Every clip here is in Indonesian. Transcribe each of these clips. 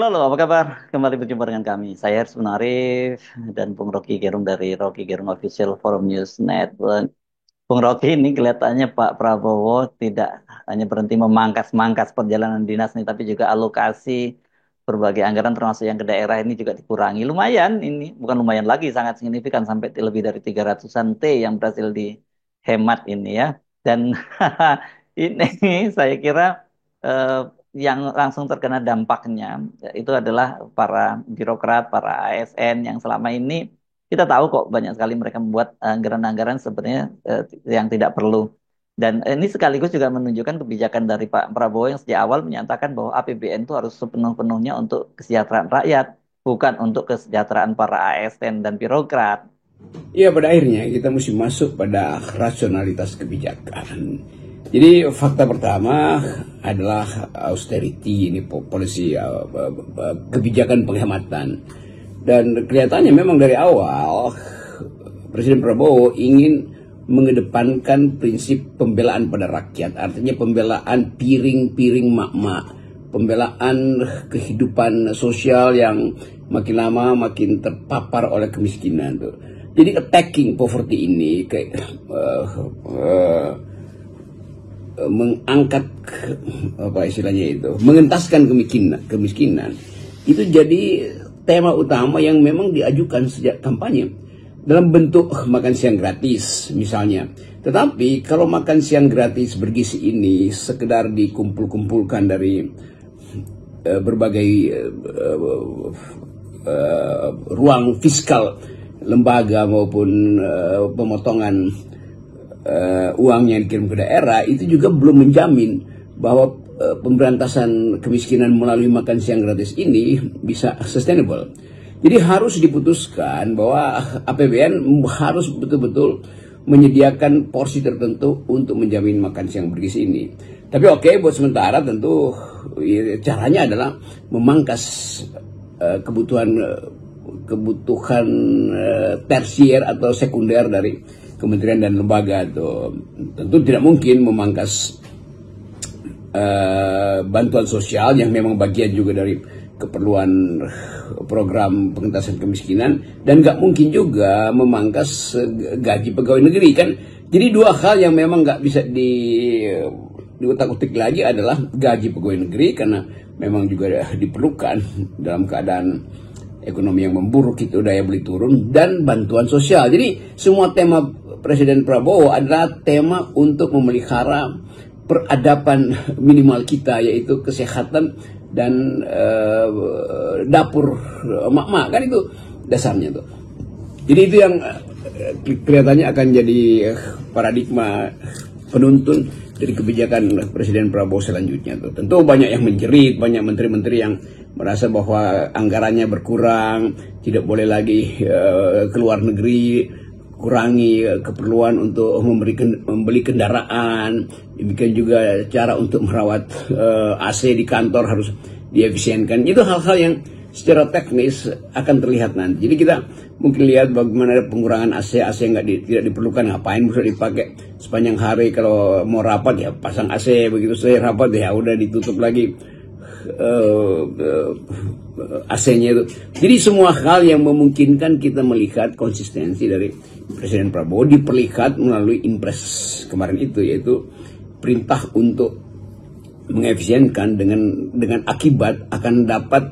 Halo, halo, apa kabar? Kembali berjumpa dengan kami. Saya Harsun Arif dan Bung Rocky Gerung dari Rocky Gerung Official Forum News Network. Bung Rocky, ini kelihatannya Pak Prabowo tidak hanya berhenti memangkas-mangkas perjalanan dinas nih, tapi juga alokasi berbagai anggaran termasuk yang ke daerah ini juga dikurangi. Lumayan ini, bukan lumayan lagi, sangat signifikan sampai lebih dari 300-an T yang berhasil dihemat ini ya. Dan ini saya kira eh, yang langsung terkena dampaknya itu adalah para birokrat, para ASN yang selama ini kita tahu kok banyak sekali mereka membuat anggaran-anggaran sebenarnya yang tidak perlu. Dan ini sekaligus juga menunjukkan kebijakan dari Pak Prabowo yang sejak awal menyatakan bahwa APBN itu harus sepenuh-penuhnya untuk kesejahteraan rakyat, bukan untuk kesejahteraan para ASN dan birokrat. Ya, pada akhirnya kita mesti masuk pada rasionalitas kebijakan. Jadi fakta pertama adalah austerity, ini polisi kebijakan penghematan. Dan kelihatannya memang dari awal Presiden Prabowo ingin mengedepankan prinsip pembelaan pada rakyat, artinya pembelaan piring-piring mak-mak, pembelaan kehidupan sosial yang makin lama makin terpapar oleh kemiskinan tuh. Jadi attacking poverty ini kayak mengangkat apa istilahnya itu, mengentaskan kemiskinan itu jadi tema utama yang memang diajukan sejak kampanye dalam bentuk makan siang gratis misalnya. Tetapi kalau makan siang gratis bergizi ini sekedar dikumpul-kumpulkan dari berbagai ruang fiskal lembaga maupun pemotongan uang yang dikirim ke daerah, itu juga belum menjamin bahwa pemberantasan kemiskinan melalui makan siang gratis ini bisa sustainable. Jadi harus diputuskan bahwa APBN harus betul-betul menyediakan porsi tertentu untuk menjamin makan siang bergizi ini. Tapi oke, buat sementara tentu caranya adalah memangkas kebutuhan tersier atau sekunder dari kementerian dan lembaga tuh. Tentu tidak mungkin memangkas bantuan sosial yang memang bagian juga dari keperluan program pengentasan kemiskinan, dan nggak mungkin juga memangkas gaji pegawai negeri kan. Jadi dua hal yang memang nggak bisa diutak-utik lagi adalah gaji pegawai negeri karena memang juga diperlukan dalam keadaan ekonomi yang memburuk, itu daya beli turun, dan bantuan sosial. Jadi semua tema Presiden Prabowo adalah tema untuk memelihara peradaban minimal kita, yaitu kesehatan dan dapur mak-mak, kan itu dasarnya tuh. Jadi itu yang kelihatannya akan jadi paradigma penuntun dari kebijakan Presiden Prabowo selanjutnya tuh. Tentu banyak yang menjerit, banyak menteri-menteri yang merasa bahwa anggarannya berkurang, tidak boleh lagi ke luar negeri, kurangi keperluan untuk membeli kendaraan, demikian juga cara untuk merawat AC di kantor harus diefisienkan. Itu hal-hal yang secara teknis akan terlihat nanti. Jadi kita mungkin lihat bagaimana ada pengurangan AC yang tidak diperlukan, ngapain bisa dipakai sepanjang hari. Kalau mau rapat ya pasang AC, begitu saya rapat ya udah ditutup lagi AC-nya itu. Jadi semua hal yang memungkinkan kita melihat konsistensi dari Presiden Prabowo diperlihat melalui impres kemarin itu, yaitu perintah untuk mengefisienkan dengan akibat akan dapat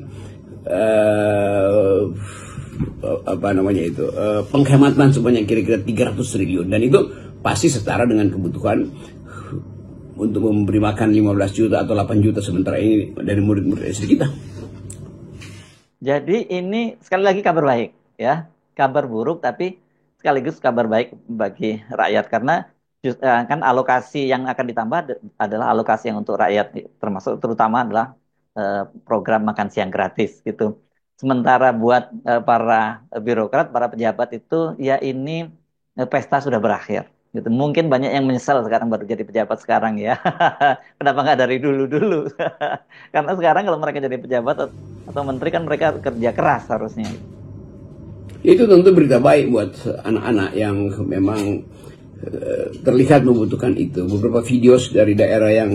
penghematan sebanyak kira-kira 300 triliun, dan itu pasti setara dengan kebutuhan untuk memberi makan 15 juta atau 8 juta sementara ini dari murid-murid SD kita. Jadi ini sekali lagi kabar baik ya, kabar buruk tapi sekaligus kabar baik bagi rakyat karena kan alokasi yang akan ditambah adalah alokasi yang untuk rakyat, termasuk terutama adalah program makan siang gratis gitu. Sementara buat para birokrat, para pejabat itu ya ini pesta sudah berakhir gitu. Mungkin banyak yang menyesal sekarang baru jadi pejabat sekarang ya. Kenapa nggak dari dulu-dulu? Karena sekarang kalau mereka jadi pejabat atau menteri kan mereka kerja keras harusnya. Itu tentu berita baik buat anak-anak yang memang terlihat membutuhkan itu. Beberapa video dari daerah yang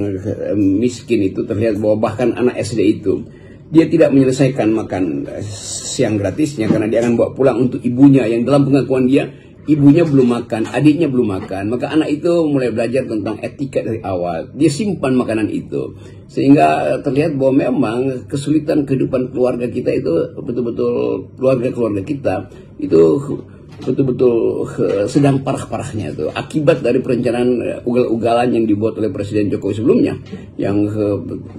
miskin itu terlihat bahwa bahkan anak SD itu dia tidak menyelesaikan makan siang gratisnya karena dia akan bawa pulang untuk ibunya yang dalam pengakuan dia ibunya belum makan, adiknya belum makan. Maka anak itu mulai belajar tentang etika dari awal. Dia simpan makanan itu. Sehingga terlihat bahwa memang kesulitan kehidupan keluarga kita itu betul-betul keluarga kita itu betul-betul sedang parah-parahnya itu akibat dari perencanaan ugal-ugalan yang dibuat oleh Presiden Jokowi sebelumnya yang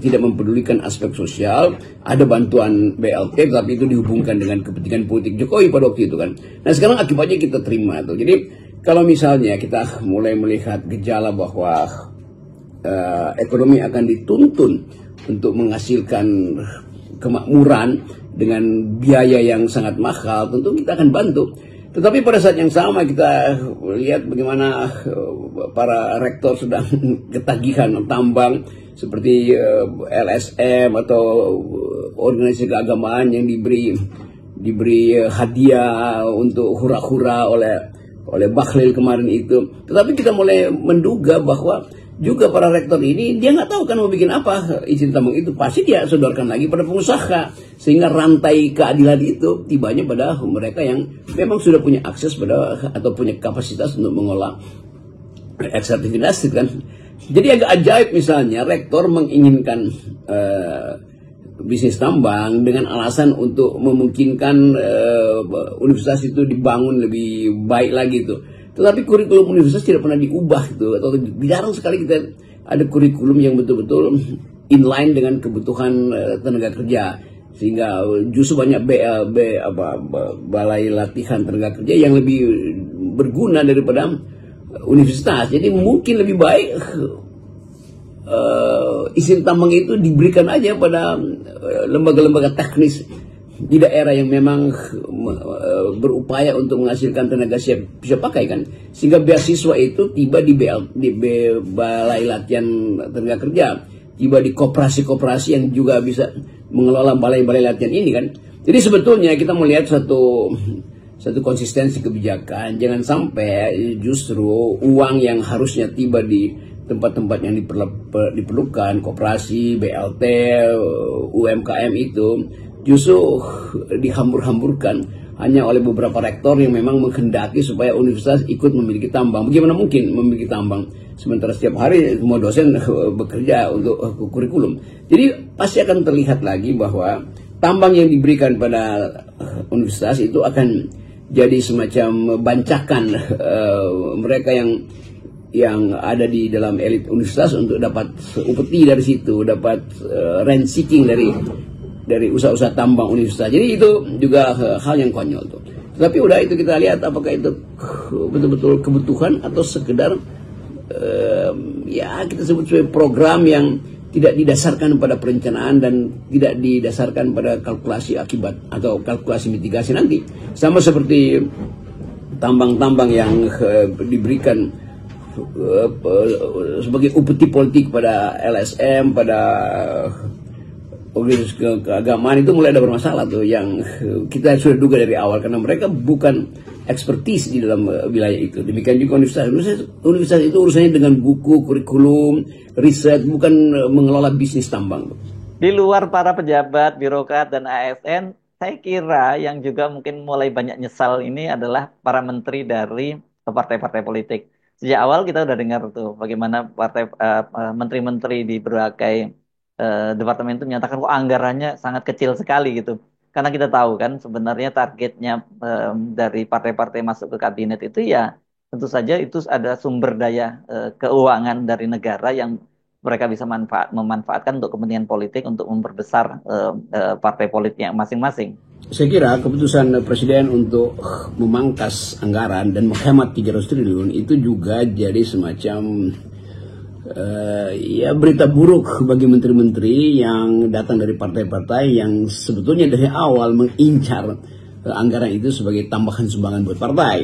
tidak mempedulikan aspek sosial. Ada bantuan BLT tapi itu dihubungkan dengan kepentingan politik Jokowi pada waktu itu kan. Nah sekarang akibatnya kita terima tuh. Jadi kalau misalnya kita mulai melihat gejala bahwa ekonomi akan dituntun untuk menghasilkan kemakmuran dengan biaya yang sangat mahal, tentu kita akan bantu. Tetapi pada saat yang sama kita lihat bagaimana para rektor sedang ketagihan tambang seperti LSM atau organisasi keagamaan yang diberi hadiah untuk hura-hura oleh Bahlil kemarin itu. Tetapi kita mulai menduga bahwa juga para rektor ini dia nggak tahu kan mau bikin apa izin tambang itu, pasti dia sodorkan lagi pada pengusaha sehingga rantai keadilan itu tibanya pada mereka yang memang sudah punya akses pada atau punya kapasitas untuk mengolah ekstraktivitas kan. Jadi agak ajaib misalnya rektor menginginkan bisnis tambang dengan alasan untuk memungkinkan universitas itu dibangun lebih baik lagi tuh. Tetapi kurikulum universitas tidak pernah diubah gitu, atau jarang sekali kita ada kurikulum yang betul-betul inline dengan kebutuhan tenaga kerja, sehingga justru banyak balai latihan tenaga kerja yang lebih berguna daripada universitas. Jadi mungkin lebih baik izin tambang itu diberikan aja pada lembaga-lembaga teknis di daerah yang memang berupaya untuk menghasilkan tenaga siap bisa pakai kan, sehingga beasiswa itu tiba di balai latihan tenaga kerja, tiba di koperasi-koperasi yang juga bisa mengelola balai-balai latihan ini kan. Jadi sebetulnya kita melihat satu konsistensi kebijakan, jangan sampai justru uang yang harusnya tiba di tempat-tempat yang diperlukan, koperasi, BLT, UMKM itu justru dihambur-hamburkan hanya oleh beberapa rektor yang memang menghendaki supaya universitas ikut memiliki tambang. Bagaimana mungkin memiliki tambang sementara setiap hari semua dosen bekerja untuk kurikulum. Jadi pasti akan terlihat lagi bahwa tambang yang diberikan pada universitas itu akan jadi semacam bancakan mereka yang ada di dalam elit universitas untuk dapat upeti dari situ, dapat rent seeking dari usaha-usaha tambang universitas. Jadi itu juga hal yang konyol tuh. Tapi udah itu kita lihat apakah itu betul-betul kebutuhan atau sekedar ya kita sebut sebagai program yang tidak didasarkan pada perencanaan dan tidak didasarkan pada kalkulasi akibat atau kalkulasi mitigasi nanti. Sama seperti tambang-tambang yang diberikan sebagai upeti politik pada LSM, pada organisasi keagamaan itu mulai ada bermasalah tuh, yang kita sudah duga dari awal karena mereka bukan ekspertis di dalam wilayah itu. Demikian juga universitas itu urusannya dengan buku, kurikulum, riset, bukan mengelola bisnis tambang. Di luar para pejabat, birokrat, dan ASN, saya kira yang juga mungkin mulai banyak nyesal ini adalah para menteri dari partai-partai politik. Sejak awal kita udah dengar tuh bagaimana menteri-menteri di berbagai departemen itu menyatakan kok anggarannya sangat kecil sekali gitu. Karena kita tahu kan sebenarnya targetnya dari partai-partai masuk ke kabinet itu ya tentu saja itu ada sumber daya keuangan dari negara yang mereka bisa memanfaatkan untuk kepentingan politik untuk memperbesar partai politiknya masing-masing. Saya kira keputusan Presiden untuk memangkas anggaran dan menghemat 300 triliun itu juga jadi semacam ya berita buruk bagi menteri-menteri yang datang dari partai-partai yang sebetulnya dari awal mengincar anggaran itu sebagai tambahan sumbangan buat partai.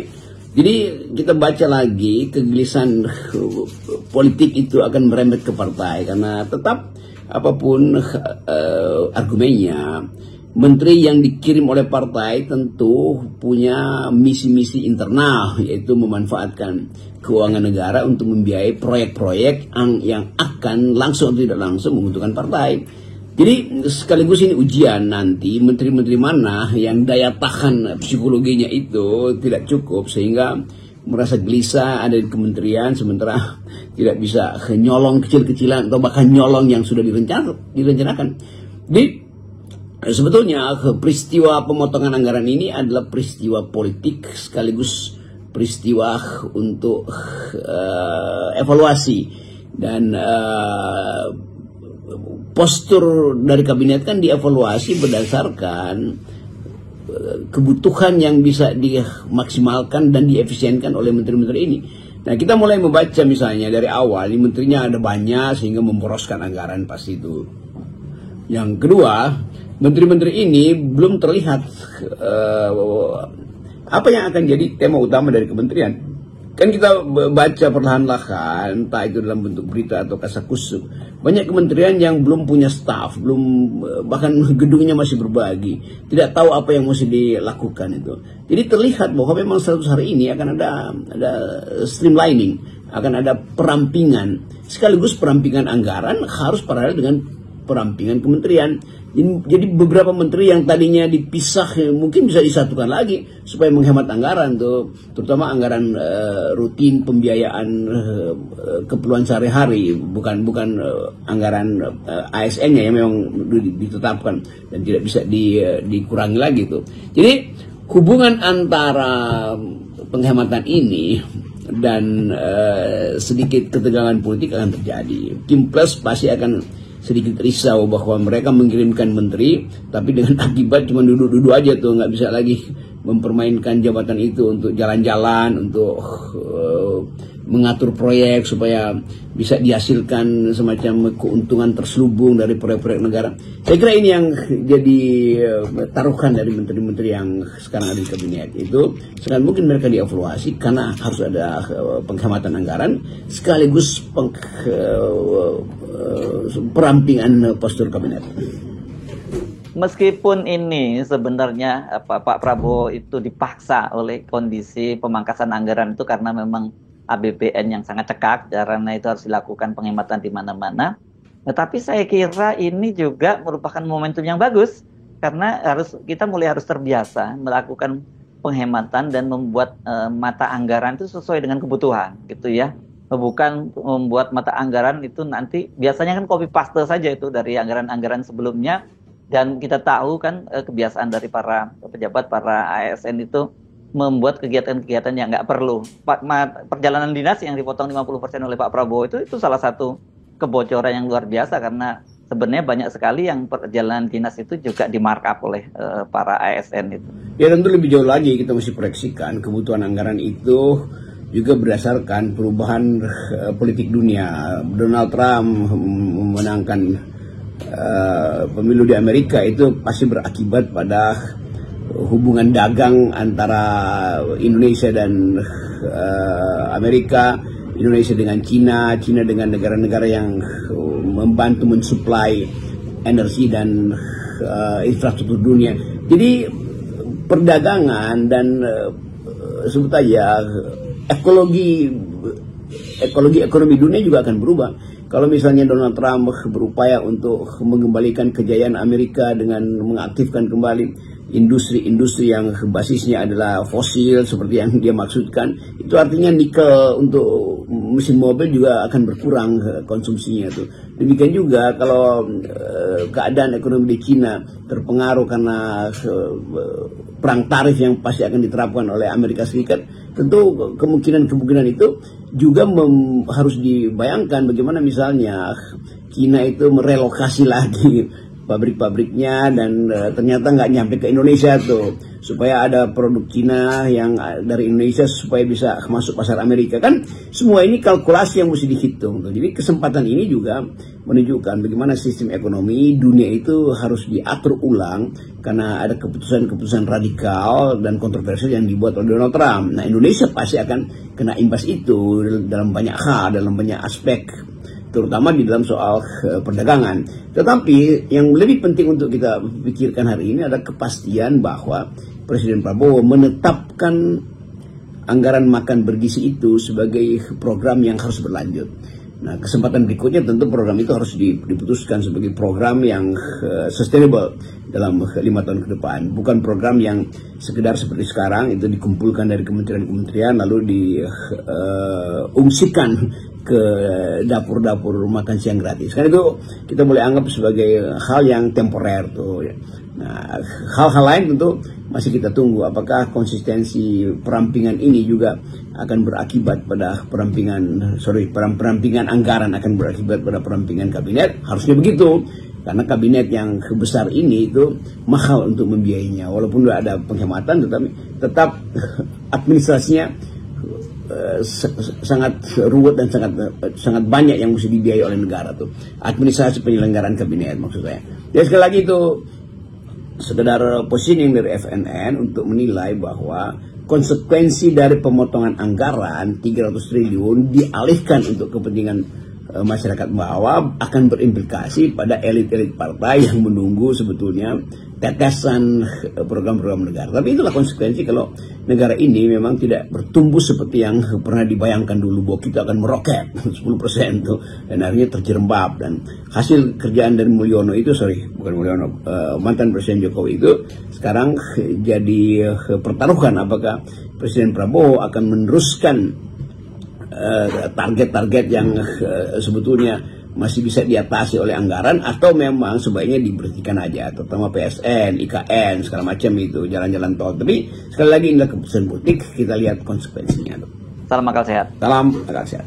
Jadi kita baca lagi kegelisahan politik itu akan merembet ke partai karena tetap apapun argumennya, menteri yang dikirim oleh partai tentu punya misi-misi internal, yaitu memanfaatkan keuangan negara untuk membiayai proyek-proyek yang akan langsung atau tidak langsung menguntungkan partai. Jadi sekaligus ini ujian nanti menteri-menteri mana yang daya tahan psikologinya itu tidak cukup sehingga merasa gelisah ada di kementerian sementara tidak bisa nyolong kecil-kecilan atau bahkan nyolong yang sudah direncanakan. Jadi sebetulnya peristiwa pemotongan anggaran ini adalah peristiwa politik sekaligus peristiwa untuk evaluasi dan postur dari kabinet kan dievaluasi berdasarkan kebutuhan yang bisa dimaksimalkan dan diefisienkan oleh menteri-menteri ini. Nah, kita mulai membaca misalnya dari awal, ini menterinya ada banyak sehingga memboroskan anggaran pasti itu. Yang kedua, menteri-menteri ini belum terlihat apa yang akan jadi tema utama dari kementerian. Kan kita baca perlahan-lahan, entah itu dalam bentuk berita atau kasakusuk. Banyak kementerian yang belum punya staf, bahkan gedungnya masih berbagi, tidak tahu apa yang mesti dilakukan itu. Jadi terlihat bahwa memang 100 hari ini akan ada streamlining, akan ada perampingan. Sekaligus perampingan anggaran harus paralel dengan perampingan kementerian. Jadi beberapa menteri yang tadinya dipisah mungkin bisa disatukan lagi supaya menghemat anggaran tuh, terutama anggaran rutin pembiayaan keperluan sehari-hari, bukan anggaran ASN-nya yang memang ditetapkan dan tidak bisa dikurangi lagi tuh. Jadi hubungan antara penghematan ini dan sedikit ketegangan politik akan terjadi. Kim Plus pasti akan sedikit risau bahwa mereka mengirimkan menteri tapi dengan akibat cuma duduk-duduk aja tuh, nggak bisa lagi mempermainkan jabatan itu untuk jalan-jalan, untuk mengatur proyek supaya bisa dihasilkan semacam keuntungan terselubung dari proyek-proyek negara. Saya kira ini yang jadi taruhan dari menteri-menteri yang sekarang ada di kabinet itu. Sekarang mungkin mereka dievaluasi karena harus ada penghematan anggaran sekaligus perampingan postur kabinet. Meskipun ini sebenarnya Pak Prabowo itu dipaksa oleh kondisi pemangkasan anggaran itu karena memang APBN yang sangat cekak, karena itu harus dilakukan penghematan di mana-mana. Tetapi saya kira ini juga merupakan momentum yang bagus karena kita mulai harus terbiasa melakukan penghematan dan membuat mata anggaran itu sesuai dengan kebutuhan, gitu ya. Bukan membuat mata anggaran itu nanti biasanya kan copy paste saja itu dari anggaran-anggaran sebelumnya. Dan kita tahu kan kebiasaan dari para pejabat, para ASN itu membuat kegiatan-kegiatan yang nggak perlu. Perjalanan dinas yang dipotong 50% oleh Pak Prabowo itu salah satu kebocoran yang luar biasa karena sebenarnya banyak sekali yang perjalanan dinas itu juga di-markup oleh para ASN itu. Ya tentu lebih jauh lagi kita mesti proyeksikan kebutuhan anggaran itu juga berdasarkan perubahan politik dunia. Donald Trump memenangkan pemilu di Amerika itu pasti berakibat pada hubungan dagang antara Indonesia dan Amerika, Indonesia dengan Cina, Cina dengan negara-negara yang membantu mensuplai energi dan infrastruktur dunia. Jadi perdagangan dan sebut aja ekologi ekonomi dunia juga akan berubah. Kalau misalnya Donald Trump berupaya untuk mengembalikan kejayaan Amerika dengan mengaktifkan kembali industri-industri yang basisnya adalah fosil seperti yang dia maksudkan, itu artinya nikel untuk mesin mobil juga akan berkurang konsumsinya tuh. Demikian juga kalau keadaan ekonomi di Cina terpengaruh karena perang tarif yang pasti akan diterapkan oleh Amerika Serikat, tentu kemungkinan itu juga harus dibayangkan bagaimana misalnya Cina itu merelokasi lagi pabrik-pabriknya dan ternyata nggak nyampe ke Indonesia tuh, supaya ada produk Cina yang dari Indonesia supaya bisa masuk pasar Amerika. Kan semua ini kalkulasi yang mesti dihitung tuh. Jadi kesempatan ini juga menunjukkan bagaimana sistem ekonomi dunia itu harus diatur ulang karena ada keputusan-keputusan radikal dan kontroversial yang dibuat oleh Donald Trump. Nah, Indonesia pasti akan kena imbas itu dalam banyak hal, dalam banyak aspek, terutama di dalam soal perdagangan. Tetapi yang lebih penting untuk kita pikirkan hari ini adalah kepastian bahwa Presiden Prabowo menetapkan anggaran makan bergizi itu sebagai program yang harus berlanjut. Nah, kesempatan berikutnya tentu program itu harus diputuskan sebagai program yang sustainable dalam 5 tahun ke depan. Bukan program yang sekedar seperti sekarang itu dikumpulkan dari kementerian-kementerian lalu diungsikan ke dapur-dapur makan siang gratis. Karena itu kita boleh anggap sebagai hal yang temporer tuh. Nah, hal-hal lain tentu masih kita tunggu. Apakah konsistensi perampingan ini juga akan berakibat pada perampingan anggaran akan berakibat pada perampingan kabinet? Harusnya begitu. Karena kabinet yang besar ini itu mahal untuk membiayainya. Walaupun sudah ada penghematan, tetapi tetap administrasinya sangat ruwet dan sangat banyak yang mesti dibiayai oleh negara tuh. Administrasi penyelenggaraan kabinet maksud saya. Jadi sekali lagi itu sekedar positioning dari FNN untuk menilai bahwa konsekuensi dari pemotongan anggaran 300 triliun dialihkan untuk kepentingan masyarakat bawah akan berimplikasi pada elit-elit partai yang menunggu sebetulnya tetesan program-program negara. Tapi itulah konsekuensi kalau negara ini memang tidak bertumbuh seperti yang pernah dibayangkan dulu bahwa kita akan meroket 10% tuh, dan akhirnya terjerembab. Dan hasil kerjaan dari mantan Presiden Jokowi itu sekarang jadi pertaruhan apakah Presiden Prabowo akan meneruskan target-target yang sebetulnya masih bisa diatasi oleh anggaran, atau memang sebaiknya diberhentikan aja, terutama PSN, IKN, segala macam itu, jalan-jalan tol. Tapi sekali lagi inilah keputusan politik, kita lihat konsekuensinya. Salam akal sehat. Salam akal sehat.